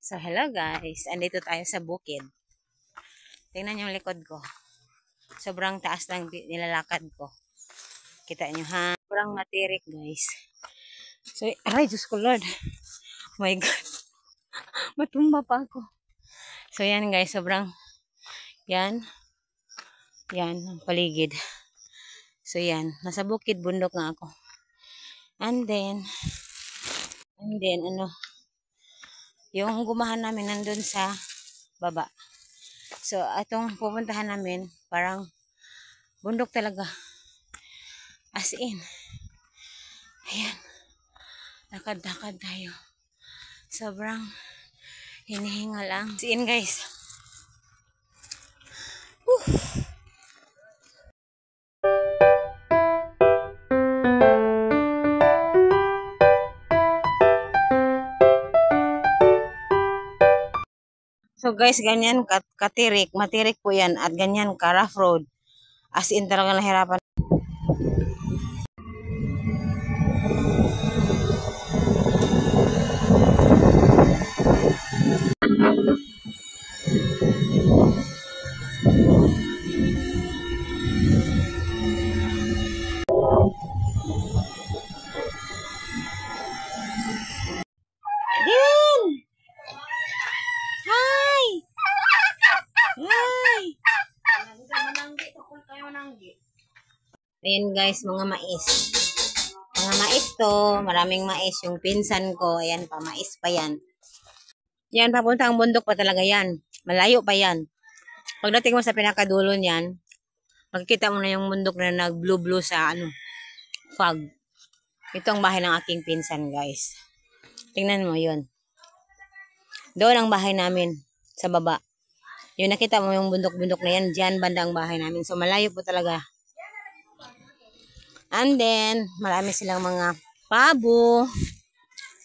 So, hello guys. Andito tayo sa bukid. Tingnan yung likod ko. Sobrang taas lang nilalakad ko. Kita nyo ha? Sobrang matirik guys. So, aray, Diyos ko Lord. Oh my God. Matumba pa ako. So, yan guys. Sobrang, yan. Yan, ang paligid. So, yan. Nasa bukid, bundok nga ako. And then, ano, yung gumahan namin nandun sa baba. So, atong pupuntahan namin, parang bundok talaga. As in. Ayan. Lakad-lakad tayo. Sobrang hinihinga lang. As in, guys. Whew. So guys, ganyan katirik, matirik po yan at ganyan ka rough road. As in talaga nahirapan. Din! Hi! Hi! Ayan guys, mga mais. Mga mais to, maraming mais. Yung pinsan ko, ayan pa, mais pa yan. Yan, papunta ang bundok pa talaga yan. Malayo pa yan. Pagdating mo sa pinakadulo niyan, makikita mo na yung bundok na nag-blue-blue sa fog. Ito ang bahay ng aking pinsan guys. Tingnan mo yun. Doon ang bahay namin sa baba. Yung nakita mo yung bundok-bundok na yan, dyan banda ang bahay namin. So malayo po talaga. And then, marami silang mga pabo,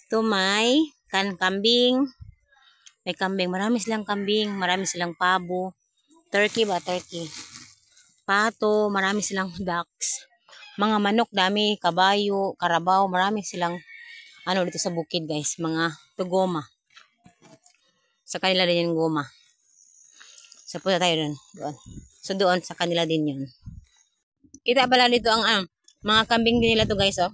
tumay, kambing. May kambing. Marami silang kambing. Marami silang pabo. Turkey ba? Turkey. Pato. Marami silang ducks. Mga manok, dami. Kabayo, karabaw. Marami silang dito sa bukid guys. Mga goma. Sa kanila din yung goma. So, punta tayo dun. Doon. So, doon sa kanila din yun. Kita pala dito ang mga kambing din nila to guys, oh.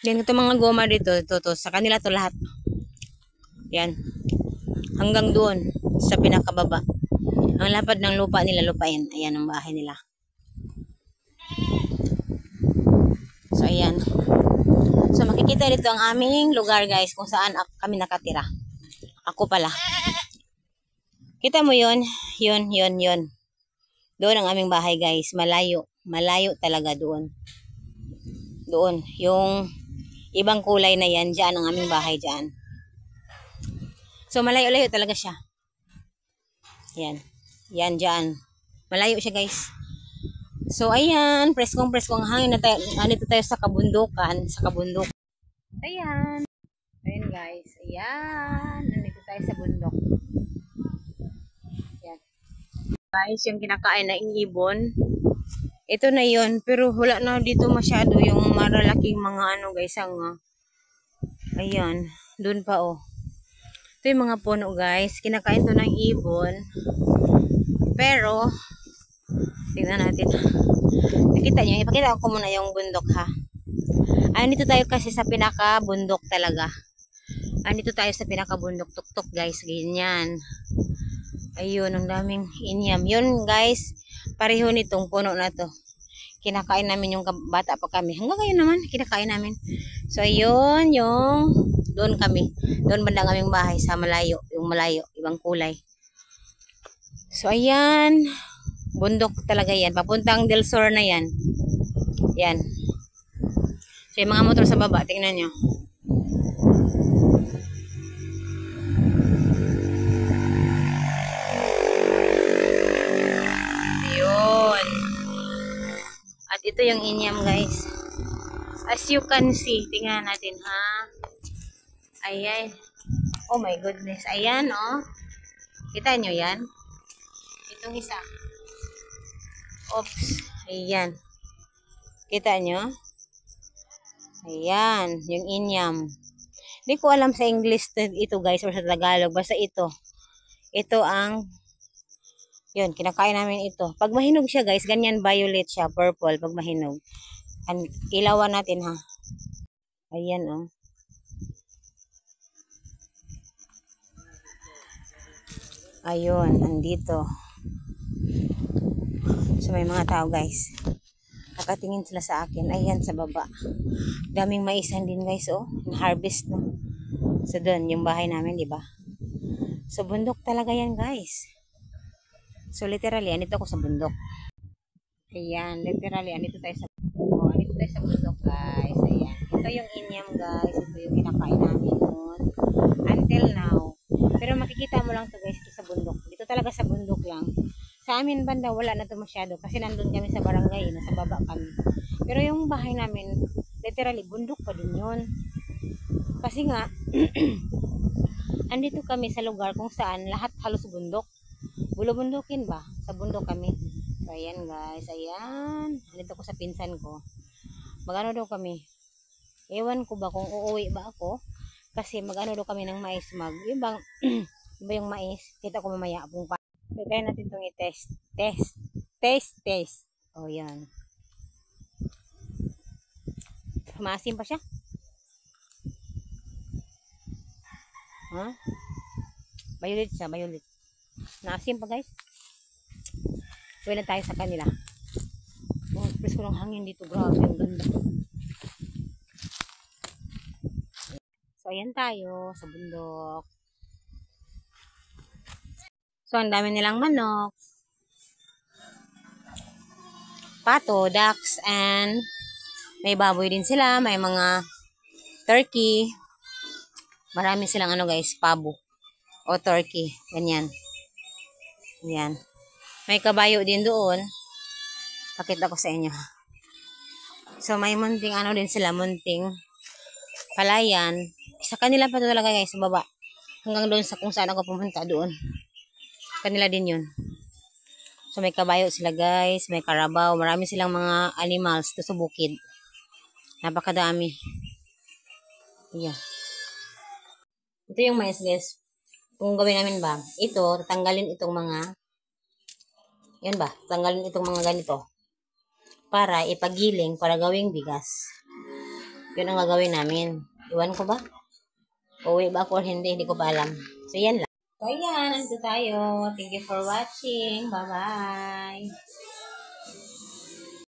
Yan, ito mga goma dito. Ito. Sa kanila to lahat. Yan. Hanggang doon. Sa pinakababa. Ang lapad ng lupa nila, lupain. Ayan ang bahay nila. So, ayan. So, makikita dito ang aming lugar guys. Kung saan kami nakatira. Ako pala. Kita mo yun? Yun. Doon ang aming bahay guys. Malayo. Malayo talaga doon. Doon. Yung ibang kulay na yan. Diyan ang aming bahay dyan. So malayo-layo talaga siya. Yan. Yan dyan. Malayo siya guys. So ayan. Preskong hangin na tayo. Nandito tayo sa kabundukan. Sa kabundok. Ayan. Ayan guys. Ayan. Nandito tayo sa bundok. Yan. Guys, yung kinakain na ibon. Ito na yon, pero wala na dito masyado yung malalaking mga guys, ayan, dun pa oh. Ito yung mga puno guys, kinakain to ng ibon. Pero tingnan natin. Nakita nyo, ipakita ko muna yung bundok ha. Andito tayo kasi sa pinaka bundok talaga. Andito tayo sa pinaka bundok, tuktok guys, ganyan. Ayun, ang daming inyam. Yun guys, pareho nitong puno na to. Kinakain namin yung bata pa kami. Hanggang ngayon naman, kinakain namin. So, ayun, yung doon kami. Doon banda ang aming bahay sa malayo. Yung malayo, ibang kulay. So, ayan. Bundok talaga yan. Papuntang Del Sur na yan. Yan. So, yung mga motor sa baba, tingnan nyo. At ito yung inyam guys. As you can see, tingnan natin ha. Ayan. Oh my goodness. Ayan oh. Kita nyo yan? Itong isa. Oops. Ayan. Kita nyo? Ayan. Yung inyam. Hindi ko alam sa English ito guys or sa Tagalog. Basta ito. Ito ang, yun, kinakain namin ito. Pag mahinog siya guys, ganyan violet siya, purple pag mahinog. Ilawan natin ha. Ayan oh. Ayun, andito. So may mga tao guys. Nakatingin sila sa akin. Ayan sa baba. Daming maisan din guys oh. Na-harvest no. So doon, yung bahay namin, di ba? So bundok talaga yan guys. So literally, andito ako sa bundok. Ayan, literally, andito tayo sa andito tayo sa bundok guys. Ayan. Ito yung inyam guys. Ito yung kinakain namin noon. Until now. Pero makikita mo lang to guys, ito sa bundok. Dito talaga sa bundok lang. Sa amin banda, wala na to masyado. Kasi nandun kami sa barangay, nasa baba kami. Pero yung bahay namin, literally, bundok pa din yun. Kasi nga, andito kami sa lugar kung saan lahat halos bundok. Bulubundukin ba? Sa bundok kami. So, ayan guys, ayan. Andito ko sa pinsan ko. Magano daw kami? Ewan ko ba kung uuwi ba ako? Kasi magano daw kami ng mais yung bang, iba yung mais. Kita ko mamaya kung pa. Try natin itong i-test. Test. O, yan. Maasim pa siya. Ha? Violet siya, violet. Naasim pa guys. Uwi na tayo sa kanila. Oh, press ko ng hangin dito. Grabe, ang ganda. So, ayan tayo sa bundok. So, ang dami nilang manok. Pato, ducks, and may baboy din sila. May mga turkey. Marami silang ano guys, pabo. O turkey. Ganyan. Ayan. May kabayo din doon. Pakita ko sa inyo. So, may munting ano din sila. Munting palayan. Sa kanila pa talaga guys, sa baba. Hanggang doon sa kung saan ako pumunta doon. Kanila din yun. So, may kabayo sila guys. May karabaw. Marami silang mga animals to sa bukid. Napakadami. Yeah. Ito yung mais guys. Kung gawin namin ba, ito, tatanggalin itong mga, yan ba, tatanggalin itong mga ganito. Para ipagiling, para gawing bigas. Yun ang gagawin namin. Iwan ko ba? Uwi ba ako or hindi ko pa alam. So, yan lang. So, ayan, nandito tayo. Thank you for watching. Bye-bye.